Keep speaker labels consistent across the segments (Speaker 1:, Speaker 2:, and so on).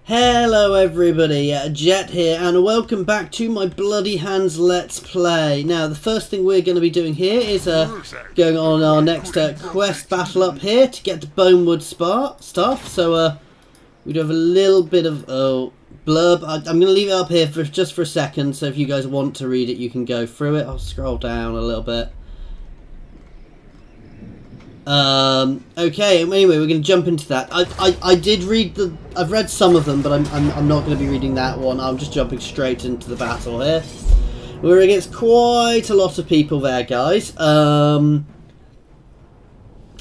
Speaker 1: Hello everybody, Jet here, and welcome back to my bloody Handz Let's Play. Now, the first thing we're going to be doing here is going on our next quest battle up here to get the Bonewood Staff. So, we do have a little bit of blurb. I'm going to leave it up here just for a second, so if you guys want to read it, you can go through it. I'll scroll down a little bit. Okay, anyway, we're going to jump into that. I did read I've read some of them, but I'm not going to be reading that one. I'm just jumping straight into the battle here. We're against quite a lot of people there, guys. So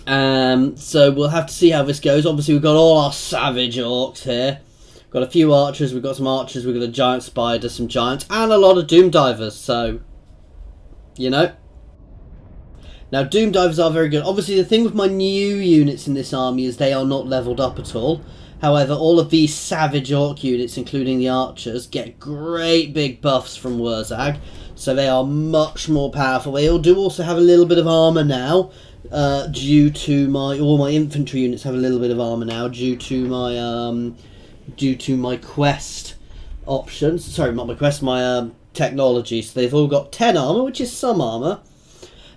Speaker 1: we'll have to see how this goes. Obviously, we've got all our savage orcs here. We've got a few archers, we've got some archers, we've got a giant spider, some giants, and a lot of doom divers, so, you know. Now, Doom Divers are very good. Obviously, the thing with my new units in this army is they are not leveled up at all. However, all of these Savage Orc units, including the Archers, get great big buffs from Wurrzag. So they are much more powerful. They all do also have a little bit of armour now. Due to all my infantry units have a little bit of armour now. Due to my quest options. Sorry, not my quest, my technology. So they've all got 10 armour, which is some armour.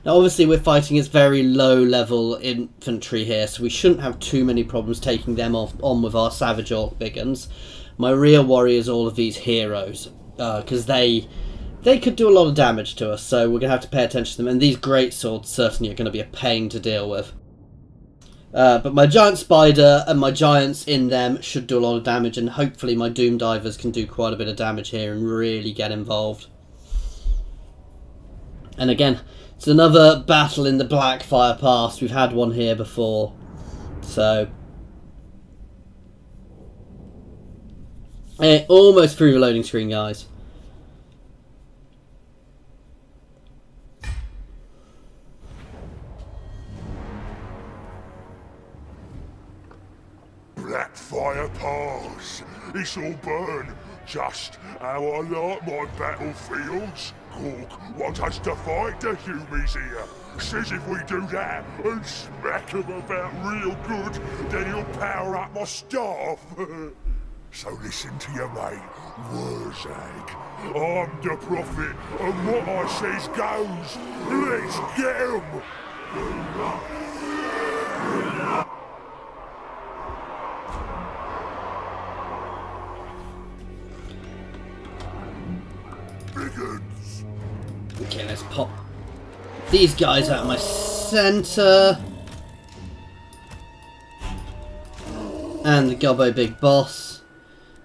Speaker 1: Now, obviously, we're fighting as very low-level infantry here, so we shouldn't have too many problems taking them on with our Savage Orc big guns. My real worry is all of these heroes, because they could do a lot of damage to us, so we're going to have to pay attention to them, and these great swords certainly are going to be a pain to deal with. But my giant spider and my giants in them should do a lot of damage, and hopefully my Doom Divers can do quite a bit of damage here and really get involved. And again, it's another battle in the Blackfire Pass. We've had one here before. So, almost through the loading screen, guys.
Speaker 2: Blackfire Pass. It's all burn. Just how I like my battlefields. Cork want us to fight the humies here. Says if we do that and smack him about real good, then he'll power up my staff. So listen to your mate, Wurrzag. I'm the prophet, and what I says goes. Let's get him!
Speaker 1: Okay, let's pop these guys out of my centre. And the Gobbo Big Boss.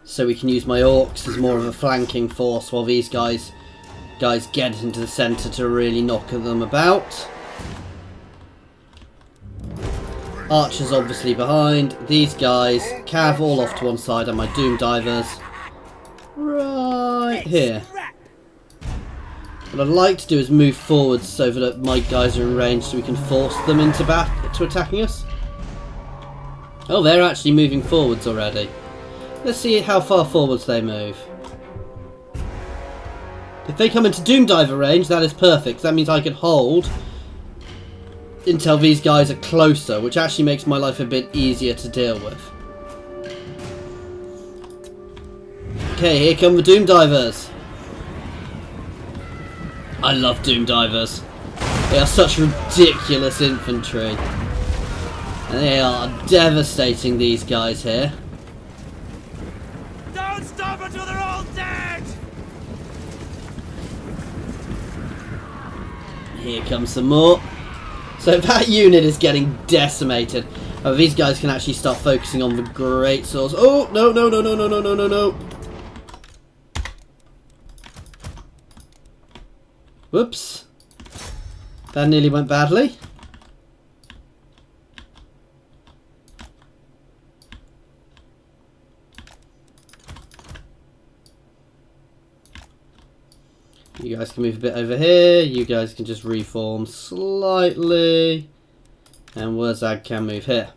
Speaker 1: So we can use my orcs as more of a flanking force while these guys get into the centre to really knock them about. Archers obviously behind. These guys, Cav all off to one side, and my Doom Divers right here. What I'd like to do is move forwards so that my guys are in range so we can force them into attacking us. Oh, they're actually moving forwards already. Let's see how far forwards they move. If they come into Doom Diver range, that is perfect. That means I can hold until these guys are closer, which actually makes my life a bit easier to deal with. Okay, here come the Doom Divers. I love Doom Divers. They are such ridiculous infantry. And they are devastating these guys here.
Speaker 3: Don't stop until they're all dead!
Speaker 1: Here comes some more. So that unit is getting decimated. Oh, these guys can actually start focusing on the great swords. Oh, no, no, no, no, no, no, no, no, no. Whoops. That nearly went badly. You guys can move a bit over here. You guys can just reform slightly. And Wurrzag can move here.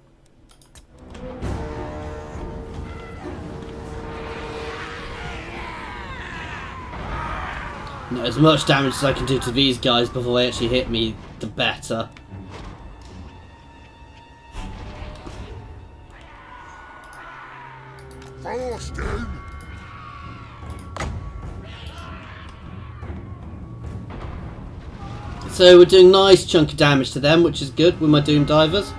Speaker 1: Not as much damage as I can do to these guys before they actually hit me, the better.
Speaker 2: Fast then.
Speaker 1: So we're doing nice chunk of damage to them, which is good with my Doom Divers.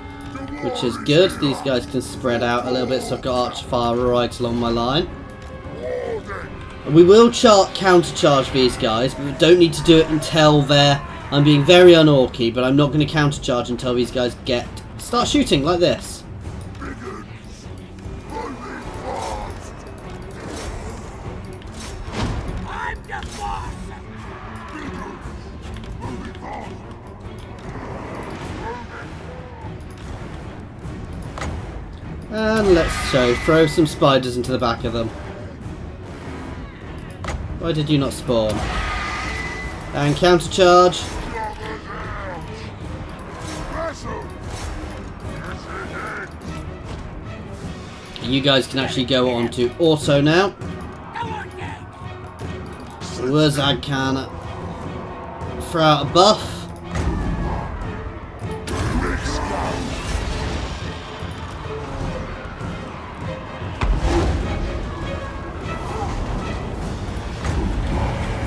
Speaker 1: Which is good. These guys can spread out a little bit, so I've got Archer Fire right along my line. We will countercharge these guys, but we don't need to do it until they're... I'm being very unorky, but I'm not going to countercharge until these guys start shooting like this.
Speaker 3: I'm the boss!
Speaker 1: And let's throw some spiders into the back of them. Why did you not spawn? And countercharge. You guys can actually go on to auto now. Wurrzag can throw out a buff.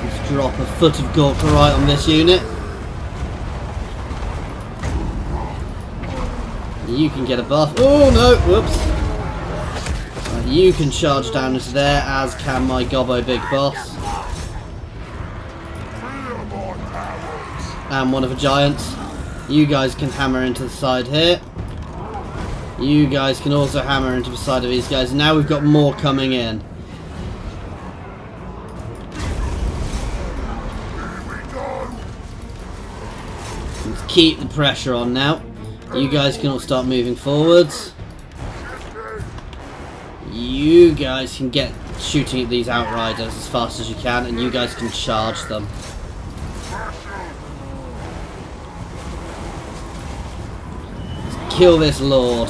Speaker 1: Let's drop a foot of Gork right on this unit. You can get a buff. Oh no, whoops. You can charge down into there, as can my Gobbo Big Boss. And one of the giants. You guys can hammer into the side here. You guys can also hammer into the side of these guys. And now we've got more coming in. Let's keep the pressure on now. You guys can all start moving forwards. You guys can get shooting at these outriders as fast as you can, and you guys can charge them. Let's kill this lord.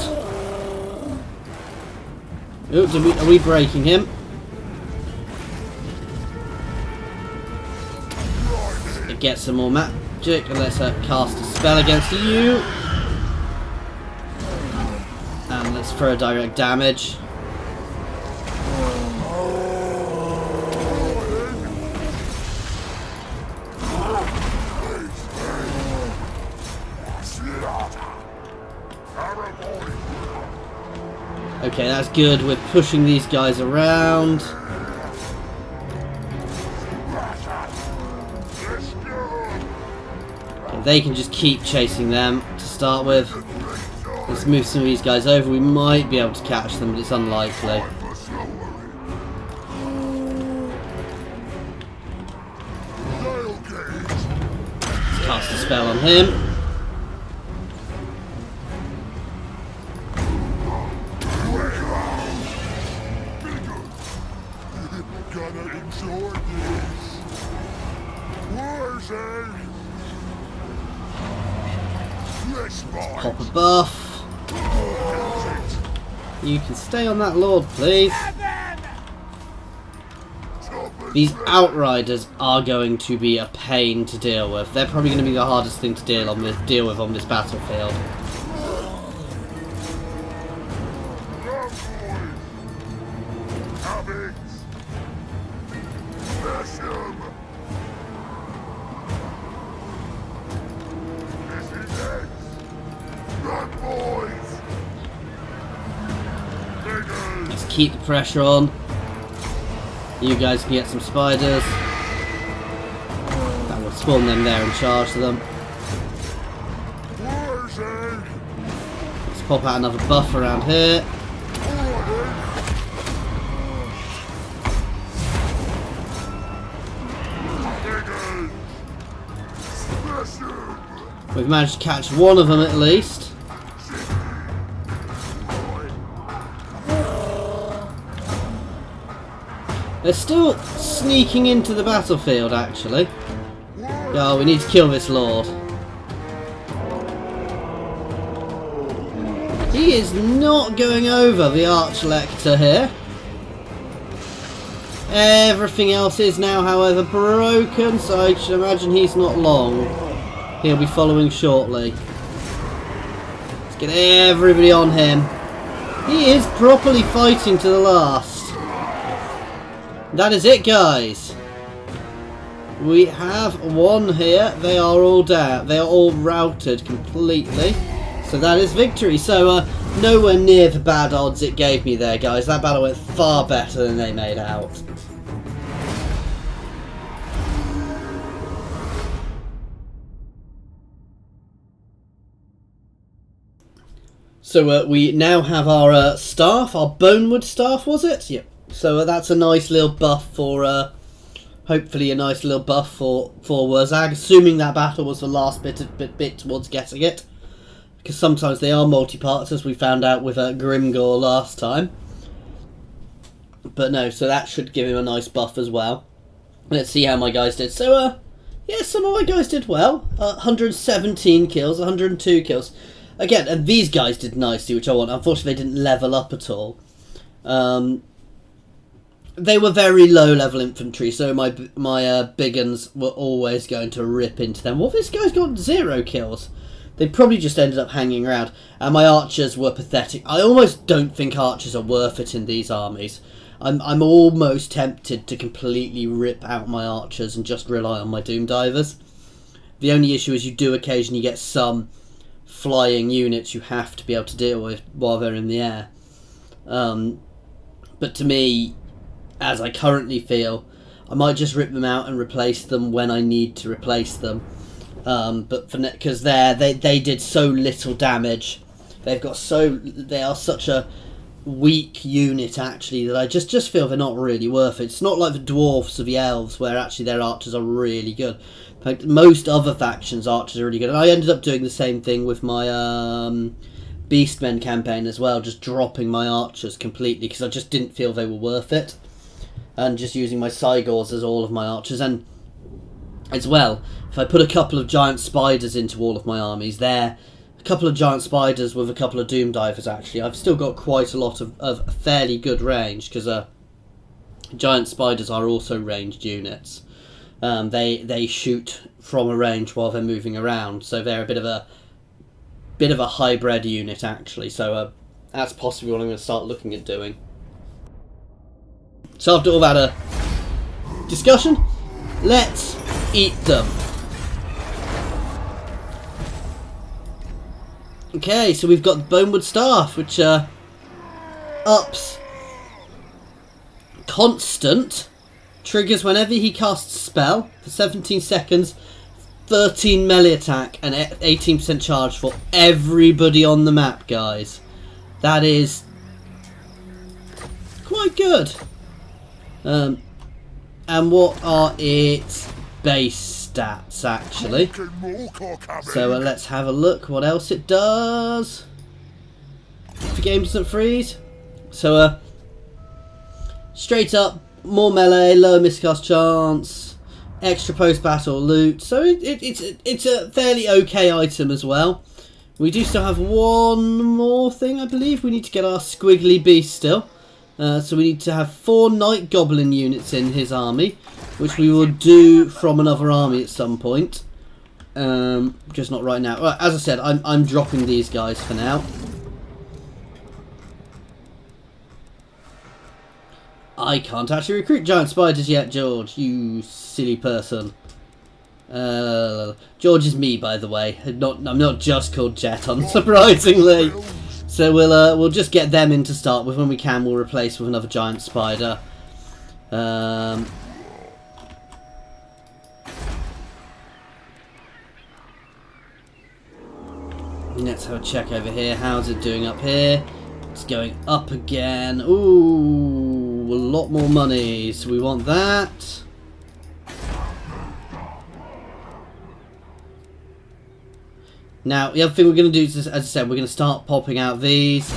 Speaker 1: Oh, are we breaking him? Let's get some more magic, and let's cast a spell against you. And let's throw direct damage. Okay, that's good. We're pushing these guys around. Okay, they can just keep chasing them to start with. Let's move some of these guys over. We might be able to catch them, but it's unlikely. Let's cast a spell on him. Pop a buff. You can stay on that lord, please. These outriders are going to be a pain to deal with. They're probably going to be the hardest thing to deal with on this battlefield. Let's keep the pressure on. You guys can get some spiders. That will spawn them there and charge them. Let's pop out another buff around here. We've managed to catch one of them at least. They're still sneaking into the battlefield, actually. Oh, we need to kill this lord. He is not going over the Archlector here. Everything else is now, however, broken, so I should imagine he's not long. He'll be following shortly. Let's get everybody on him. He is properly fighting to the last. That is it, guys. We have won here. They are all down. They are all routed completely. So that is victory. So nowhere near the bad odds it gave me there, guys. That battle went far better than they made out. So we now have our staff, our Bonewood Staff, was it? Yep. So that's a nice little buff for, hopefully a nice little buff for Wurrzag, assuming that battle was the last bit towards getting it. Because sometimes they are multi-parts, as we found out with Grimgore last time. But no, so that should give him a nice buff as well. Let's see how my guys did. So, yeah, some of my guys did well. 117 kills, 102 kills. Again, and these guys did nicely, which I want. Unfortunately, they didn't level up at all. They were very low-level infantry, so my big uns were always going to rip into them. Well, this guy's got 0 kills. They probably just ended up hanging around. And my archers were pathetic. I almost don't think archers are worth it in these armies. I'm almost tempted to completely rip out my archers and just rely on my Doom Divers. The only issue is you do occasionally get some flying units you have to be able to deal with while they're in the air. But to me, as I currently feel, I might just rip them out and replace them when I need to replace them. But for because they did so little damage, they are such a weak unit actually that I just feel they're not really worth it. It's not like the dwarfs or the elves where actually their archers are really good. In fact, most other factions' archers are really good. And I ended up doing the same thing with my Bestman campaign as well, just dropping my archers completely because I just didn't feel they were worth it. And just using my Cygors as all of my archers. And as well, if I put a couple of giant spiders into all of my armies, a couple of giant spiders with a couple of Doom Divers actually, I've still got quite a lot of fairly good range because giant spiders are also ranged units. They shoot from a range while they're moving around, so they're a bit of a hybrid unit actually. So that's possibly what I'm going to start looking at doing. So after all that discussion, let's eat them. Okay, so we've got the Bonewood Staff, which ups constant. Triggers whenever he casts a spell for 17 seconds, 13 melee attack, and 18% charge for everybody on the map, guys. That is quite good. And what are its base stats, actually? So let's have a look what else it does. If the game doesn't freeze. So, straight up, more melee, lower miscast chance, extra post-battle loot. So it's a fairly okay item as well. We do still have one more thing, I believe. We need to get our squiggly beast still. So we need to have 4 Night Goblin units in his army, which we will do from another army at some point. Just not right now. Well, as I said, I'm dropping these guys for now. I can't actually recruit giant spiders yet, George, you silly person. George is me, by the way. I'm not just called Jet, unsurprisingly. So we'll just get them in to start with. When we can, we'll replace with another giant spider. Let's have a check over here. How's it doing up here? It's going up again. Ooh, a lot more money. So we want that. Now, the other thing we're going to do is, as I said, we're going to start popping out these.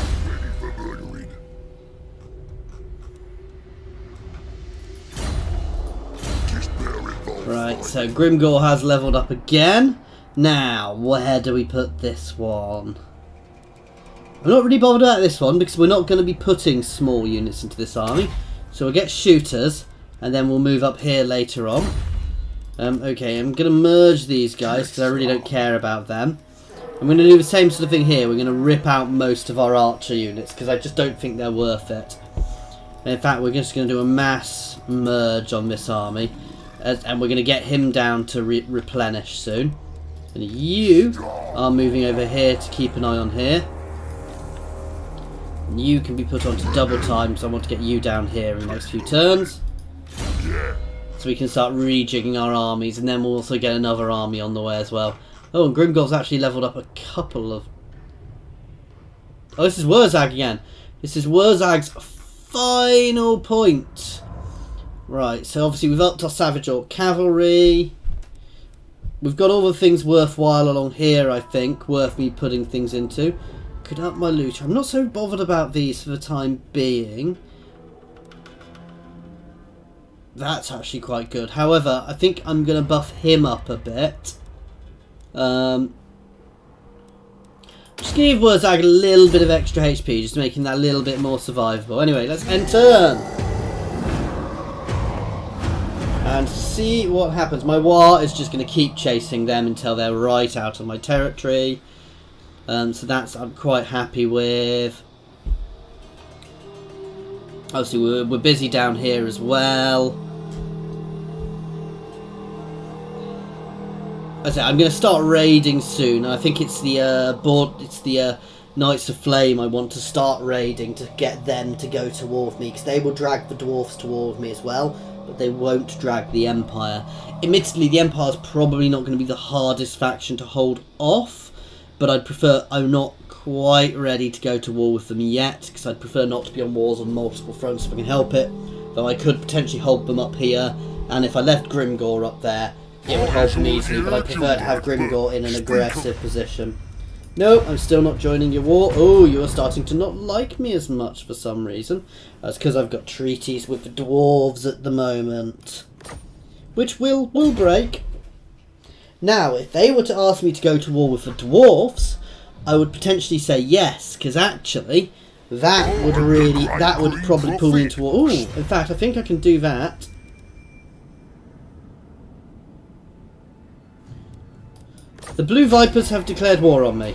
Speaker 1: Right, so Grimgore has leveled up again. Now, where do we put this one? I'm not really bothered about this one because we're not going to be putting small units into this army. So we'll get shooters and then we'll move up here later on. Okay, I'm going to merge these guys because I really don't care about them. I'm going to do the same sort of thing here. We're going to rip out most of our archer units because I just don't think they're worth it. And in fact, we're just going to do a mass merge on this army. And we're going to get him down to replenish soon. And you are moving over here to keep an eye on here. And you can be put onto double time, so I want to get you down here in the next few turns. So we can start rejigging our armies, and then we'll also get another army on the way as well. Oh, and Grimgor's actually leveled up a couple of... Oh, this is Wurrzag again. This is Wurrzag's final point. Right, so obviously we've upped our Savage Orc Cavalry. We've got all the things worthwhile along here, I think, worth me putting things into. Could up my loot. I'm not so bothered about these for the time being. That's actually quite good. However, I think I'm going to buff him up a bit. Just give Wurrzag a little bit of extra HP, just making that a little bit more survivable. Anyway, let's end turn. And see what happens. My War is just going to keep chasing them until they're right out of my territory. So that's I'm quite happy with. Obviously we're busy down here as well. As I say, I'm going to start raiding soon. I think it's the Knights of Flame I want to start raiding to get them to go to war with me, because they will drag the dwarfs to war with me as well, but they won't drag the Empire. Admittedly, the Empire is probably not going to be the hardest faction to hold off, but I'm not quite ready to go to war with them yet, because I'd prefer not to be on wars on multiple fronts if I can help it, though I could potentially hold them up here, and if I left Grimgor up there, it would help them easily, but I prefer to have Grimgor in an aggressive position. No, I'm still not joining your war. Oh, you are starting to not like me as much for some reason. That's because I've got treaties with the dwarves at the moment, which will break. Now, if they were to ask me to go to war with the dwarfs, I would potentially say yes, because actually, that would probably pull me into war. Ooh, in fact, I think I can do that. The Blue Vipers have declared war on me.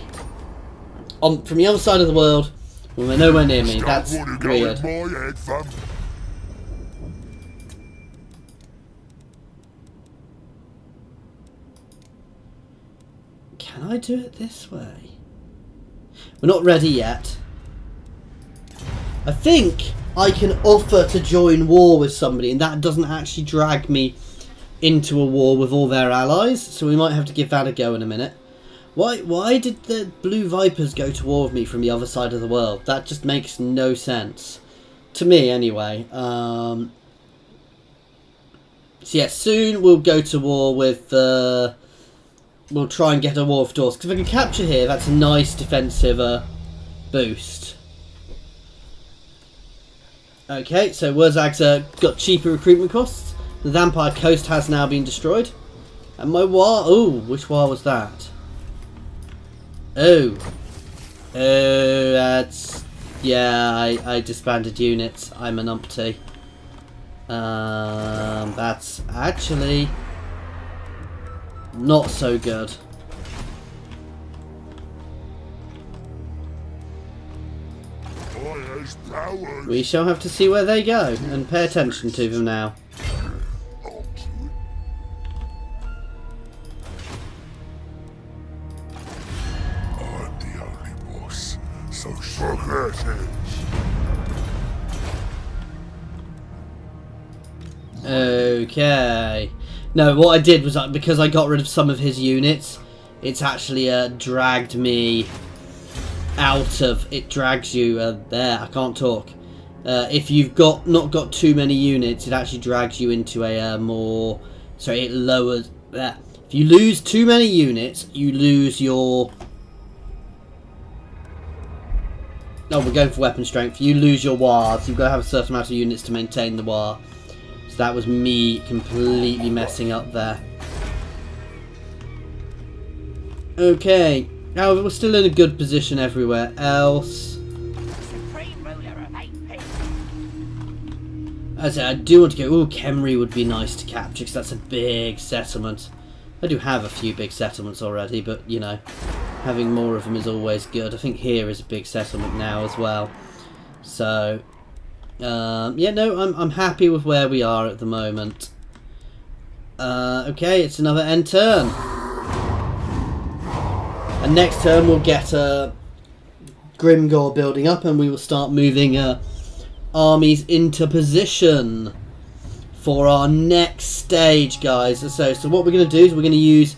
Speaker 1: From the other side of the world, when they're nowhere near me. That's weird. Can I do it this way? We're not ready yet. I think I can offer to join war with somebody, and that doesn't actually drag me into a war with all their allies, so we might have to give that a go in a minute. Why did the Blue Vipers go to war with me from the other side of the world? That just makes no sense. To me, anyway. So yeah, soon we'll go to war with... we'll try and get a war with dwarves, because if I can capture here, that's a nice defensive boost. Okay, so Wurzag's got cheaper recruitment costs. The Vampire Coast has now been destroyed. And my war... Oh, which war was that? Oh. Oh, that's... Yeah, I disbanded units. I'm an umpty. That's actually not so good. We shall have to see where they go and pay attention to them now. Okay. No, what I did was because I got rid of some of his units, it's actually dragged me out of... It drags you... there, I can't talk. If you've not got too many units, it actually drags you into a more... Sorry, it lowers... If you lose too many units, you lose your... Oh, we're going for weapon strength. You lose your wars. You've got to have a certain amount of units to maintain the war. So that was me completely messing up there. Okay. However, we're still in a good position everywhere else. As I do want to go... Ooh, Kemri would be nice to capture, because that's a big settlement. I do have a few big settlements already, but, you know. Having more of them is always good. I think here is a big settlement now as well. So, yeah, no, I'm happy with where we are at the moment. Okay, it's another end turn. And next turn we'll get Grimgore building up, and we will start moving armies into position for our next stage, guys. So what we're going to do is we're going to use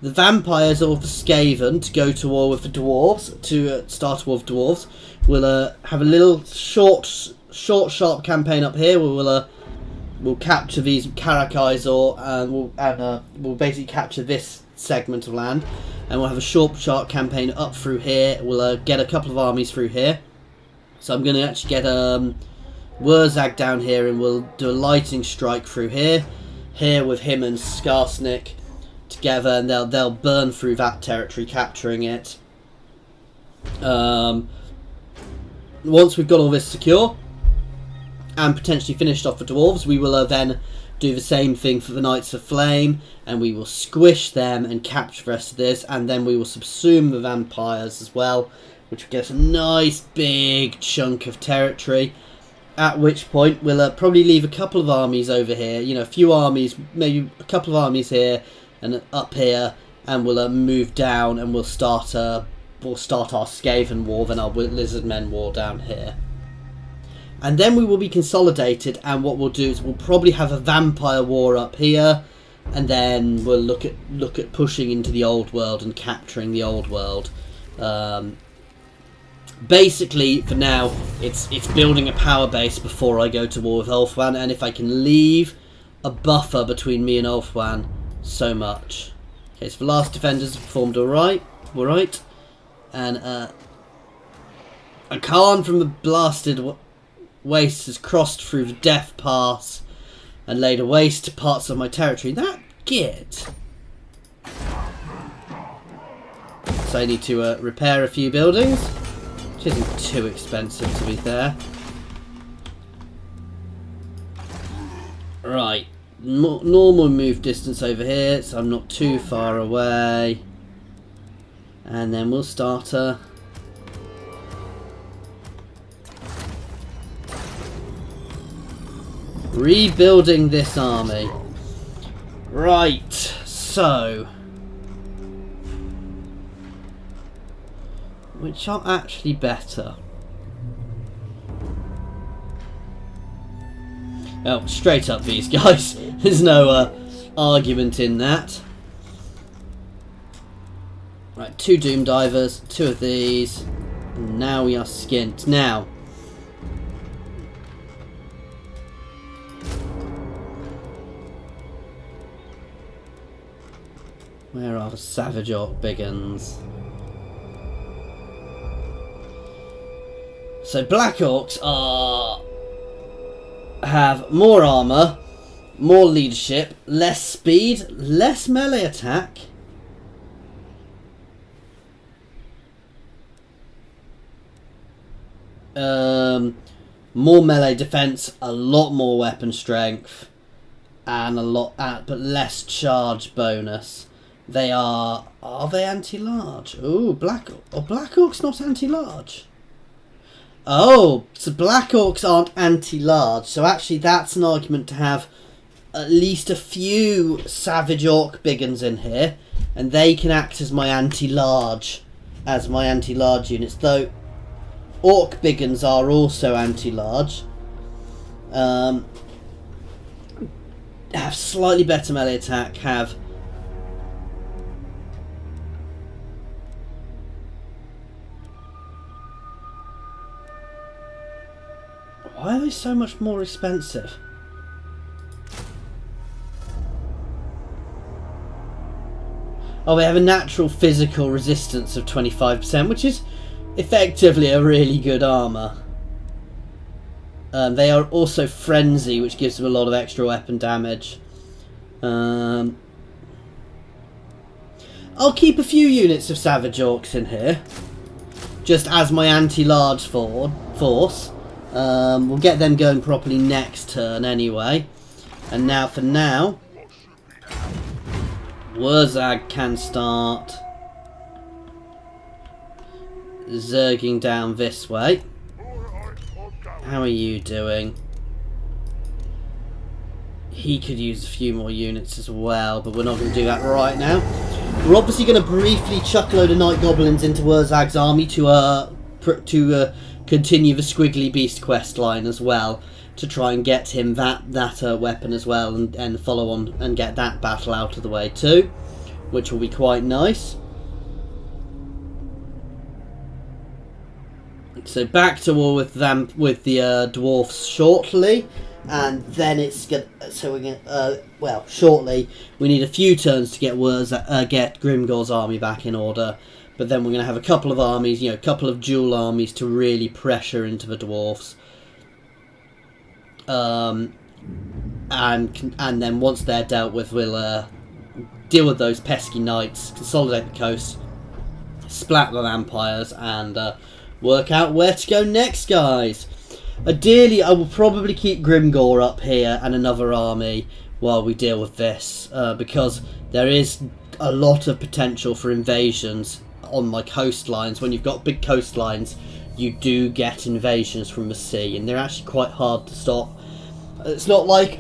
Speaker 1: the vampires or the Skaven to go to war with the dwarves, to start a war with dwarves. We'll have a little short, sharp campaign up here where we'll capture these Karak-Izor, and we'll basically capture this segment of land, and we'll have a short, sharp campaign up through here. We'll get a couple of armies through here. So I'm going to actually get Wurrzag down here, and we'll do a lightning strike through here with him and Skarsnik together, and they'll burn through that territory, capturing it. Once we've got all this secure and potentially finished off the dwarves, we will then do the same thing for the Knights of Flame, and we will squish them and capture the rest of this, and then we will subsume the vampires as well, which will get us a nice big chunk of territory. At which point we'll probably leave a couple of armies over here, you know, a few armies, maybe a couple of armies here and up here, and we'll move down, and we'll start our Skaven war, then our Lizardmen war down here. And then we will be consolidated, and what we'll do is we'll probably have a vampire war up here, and then we'll look at pushing into the old world and capturing the old world. Basically, for now, it's building a power base before I go to war with Ulthuan, and if I can leave a buffer between me and Ulthuan, so much. Okay, so the last defenders performed alright, and a Khan from the blasted waste has crossed through the Death Pass and laid a waste to parts of my territory. That git. So I need to repair a few buildings, which isn't too expensive, to be fair. Right, normal move distance over here, so I'm not too far away. And then we'll start rebuilding this army. Right, so which are actually better? Oh, straight up these guys. There's no argument in that. Right, 2 Doom Divers, 2 of these. And now we are skint. Now, where are the Savage Orc Biggins? So Black Orcs have more armour, more leadership, less speed, less melee attack. More melee defense, a lot more weapon strength, and but less charge bonus. They are they anti-large? Ooh, Black Orcs not anti-large? Oh, so Black Orcs aren't anti-large, so actually that's an argument to have at least a few Savage Orc Biggins in here, and they can act as my anti-large units, though Orc Biggins are also anti-large. Have slightly better melee attack, have why are they so much more expensive? Oh, they have a natural physical resistance of 25%, which is effectively a really good armour. They are also Frenzy, which gives them a lot of extra weapon damage. I'll keep a few units of Savage Orcs in here, just as my anti-large force. We'll get them going properly next turn anyway. And now, for now, Wurrzag can start zerging down this way.
Speaker 2: Alright, I'm going.
Speaker 1: How are you doing? He could use a few more units as well, but we're not going to do that right now. We're obviously going to briefly chuck a load of Night Goblins into Wurrzag's army to continue the Squiggly Beast quest line as well, to try and get him that weapon as well, and follow on and get that battle out of the way too, which will be quite nice. So back to war with them, with the dwarfs shortly, and then it's gonna. So we're gonna. Well, shortly we need a few turns to get get Grimgor's army back in order, but then we're gonna have a couple of armies, a couple of dual armies to really pressure into the dwarfs. And then once they're dealt with, we'll deal with those pesky knights, consolidate the coast, splat the empires, and work out where to go next, guys. Ideally, I will probably keep Grimgor up here and another army while we deal with this, because there is a lot of potential for invasions on my coastlines. When you've got big coastlines, you do get invasions from the sea, and they're actually quite hard to stop. It's not like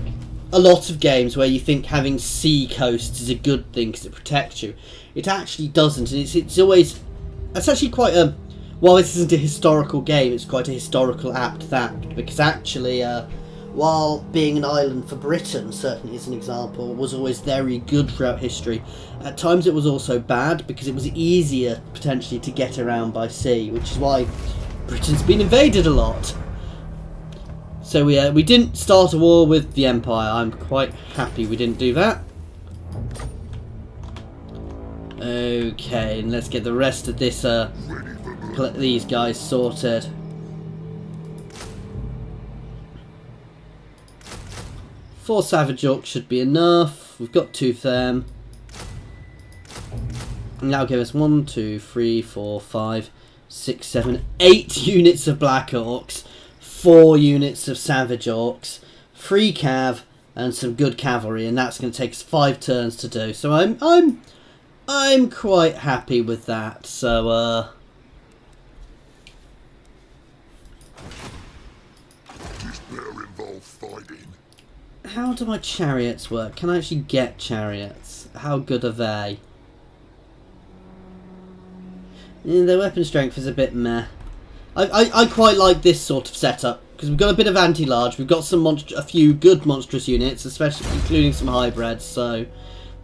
Speaker 1: a lot of games where you think having sea coasts is a good thing because it protects you. It actually doesn't, and it's actually quite a... While this isn't a historical game, it's quite a historical apt fact, because actually, while being an island for Britain, certainly as an example, was always very good throughout history, at times it was also bad, because it was easier, potentially, to get around by sea, which is why Britain's been invaded a lot. So we didn't start a war with the Empire. I'm quite happy we didn't do that. Okay, and let's get the rest of this, these guys sorted. Four Savage Orcs should be enough. We've got 2 of them. And that'll give us 1, 2, 3, 4, 5, 6, 7, 8 units of Black Orcs, 4 units of Savage Orcs, 3 Cav, and some good cavalry, and that's going to take us 5 turns to do. So I'm quite happy with that. So
Speaker 2: This better involve fighting.
Speaker 1: how do my chariots work? Can I actually get chariots? How good are they? Yeah, their weapon strength is a bit meh. I quite like this sort of setup because we've got a bit of anti-large. We've got a few good monstrous units, especially including some hybrids. So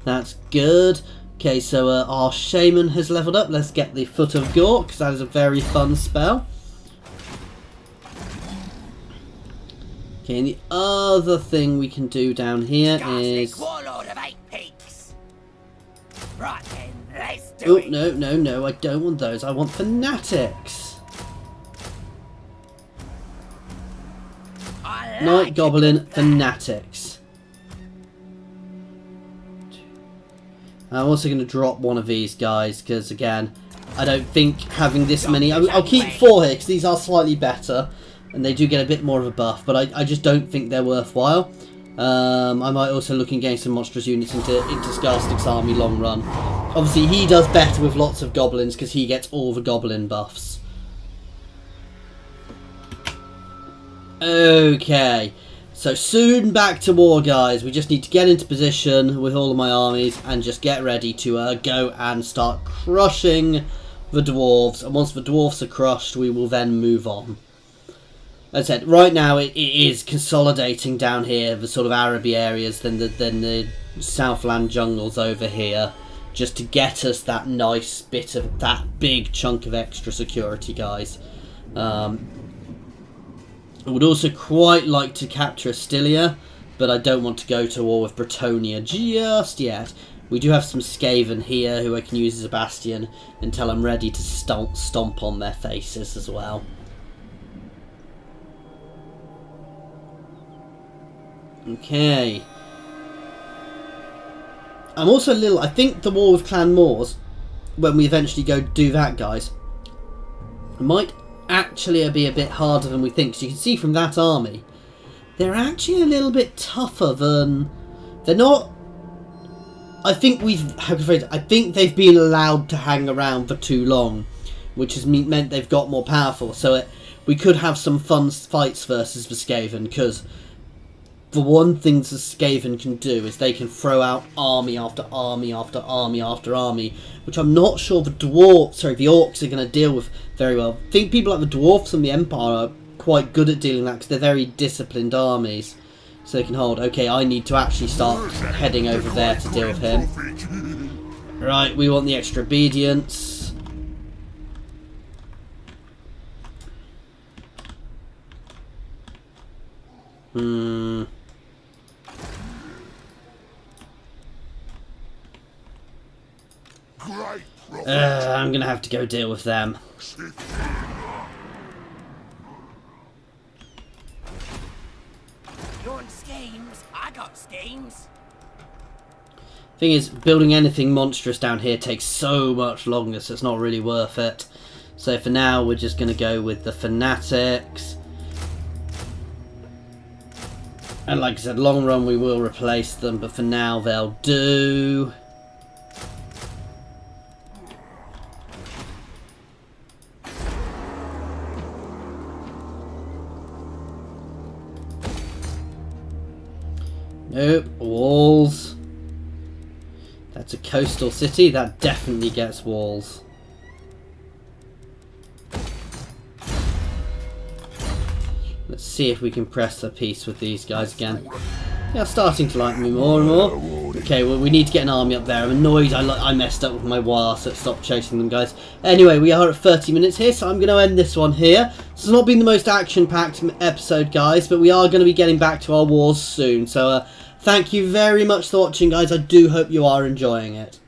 Speaker 1: that's good. Okay, so our shaman has leveled up. Let's get the Foot of Gork, because that is a very fun spell. Okay, and the other thing we can do down here is...
Speaker 3: Warlord of 8 peaks. Right then, let's do it.
Speaker 1: No, I don't want those. I want Fanatics. Night Goblin Fanatics. I'm also going to drop one of these guys, because again, I don't think having this many... I'll keep 4 here, because these are slightly better, and they do get a bit more of a buff, but I just don't think they're worthwhile. I might also look at getting some monstrous units into Scarstick's army long run. Obviously, he does better with lots of goblins, because he gets all the goblin buffs. Okay. So soon back to war, guys. We just need to get into position with all of my armies and just get ready to go and start crushing the dwarves. And once the dwarves are crushed, we will then move on. As I said, right now it is consolidating down here, the sort of Araby areas, than the Southland jungles over here, just to get us that nice bit of that big chunk of extra security, guys. I would also quite like to capture Astilia, but I don't want to go to war with Bretonia just yet. We do have some Skaven here who I can use as a bastion until I'm ready to stomp on their faces as well. Okay. I'm also a little... I think the war with Clan Moors, when we eventually go do that, guys, might actually be a bit harder than we think. So you can see from that army, they're actually a little bit tougher than... They're not... I think I think they've been allowed to hang around for too long. which has meant they've got more powerful. So we could have some fun fights versus the Skaven, because the one thing the Skaven can do is they can throw out army after army after army after army, which I'm not sure the orcs are going to deal with very well. I think people like the dwarfs and the Empire are quite good at dealing with that, because they're very disciplined armies. So they can hold. Okay, I need to actually start heading over there to deal with him. Right, we want the extra obedience. I'm gonna have to go deal with them.
Speaker 3: You want schemes? I got schemes.
Speaker 1: Thing is, building anything monstrous down here takes so much longer, so it's not really worth it. So for now, we're just going to go with the Fanatics. And like I said, long run we will replace them, but for now they'll do. Nope, walls. That's a coastal city, that definitely gets walls. Let's see if we can press the peace with these guys again. They are starting to like me more and more. Okay, well, we need to get an army up there. I'm annoyed I messed up with my war, so stop chasing them, guys. Anyway, we are at 30 minutes here, so I'm going to end this one here. This has not been the most action-packed episode, guys, but we are going to be getting back to our wars soon. So, thank you very much for watching, guys. I do hope you are enjoying it.